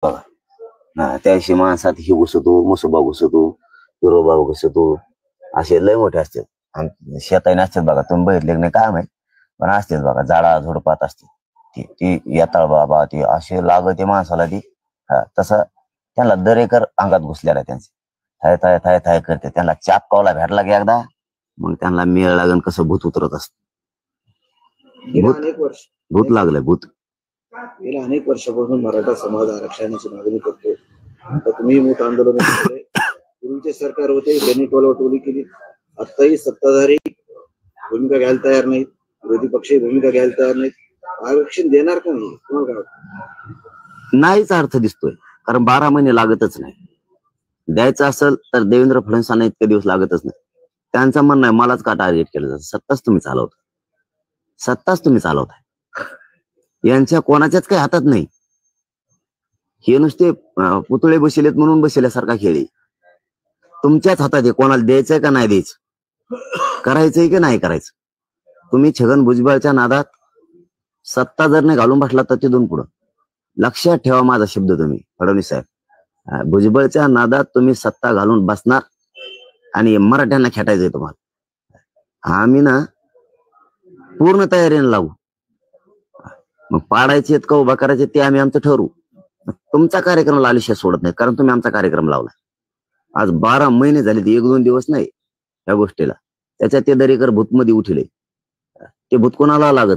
बघा त्याशी माणसात ही घुसतो, मुसोबा घुसतो, विरोबा घुसतो, असे लय मोठे असतात. आणि शेताने असतात बघा, तुम्ही बघितले नाही काय माहित, पण असतेच बघा, झाडा झुडपात असते ती ती येताळ बाबा, ती असे लागते माणसाला ती. तसं त्यांना दरेकर अंगात घुसलेला आहे त्यांचे, थाय थाय थाय थाय करते. त्यांना चाप कावला भेटला की एकदा, मग त्यांना मेळ लागन कसं भूत उतरत असत. भूत लागलंय भूत. गेल्या अनेक वर्षापासून मराठा समाज आरक्षणाची मागणी करतो. आता तुम्ही मोठं आंदोलन केले. पूर्वीचे सरकार होते, त्यांनी टोलवटोली केली. आताही सत्ताधारी भूमिका घ्यायला तयार नाहीत, विरोधी पक्षही भूमिका घ्यायला तयार नाहीत. आरक्षण देणार का नाही, तुम्हाला काय वाटतं? नाहीच अर्थ दिसतोय, कारण 12 महिने लागतच नाही. द्यायचं असेल तर देवेंद्र फडणवीसांना इतके दिवस लागतच नाही. त्यांचं म्हणणं आहे मलाच का टार्गेट केलं जातं, सत्ताच तुम्ही चालवता, सत्ताच तुम्ही चालवताय. यांच्या कोणाच्याच काही हातात नाही. हे नुसते पुतळे बसलेत म्हणून बसल्यासारखा खेळ आहे. तुमच्याच हातात आहे, कोणाला द्यायचंय का नाही द्यायचं, करायचंय की नाही करायचं. तुम्ही छगन भुजबळच्या नादात सत्ता जर नाही घालून बसला तर तिथून पुढं लक्षात ठेवा माझा शब्द, तुम्ही फडणवीस साहेब, भुजबळच्या नादात तुम्ही सत्ता घालून बसणार आणि मराठ्यांना खेटायचंय तुम्हाला. आम्ही ना पूर्ण तयारीने लागू, मग पाडायचे का उभा करायचे ते आम्ही आमचं ठरवू. तुमचा कार्यक्रम लालिशा सोडत नाही, कारण तुम्ही आमचा कार्यक्रम लावला. आज 12 महिने झाले, 1-2 दिवस नाही या गोष्टीला. त्याच्यात ते दरेकर भूतमध्ये उठले, ते भूत कोणाला लागत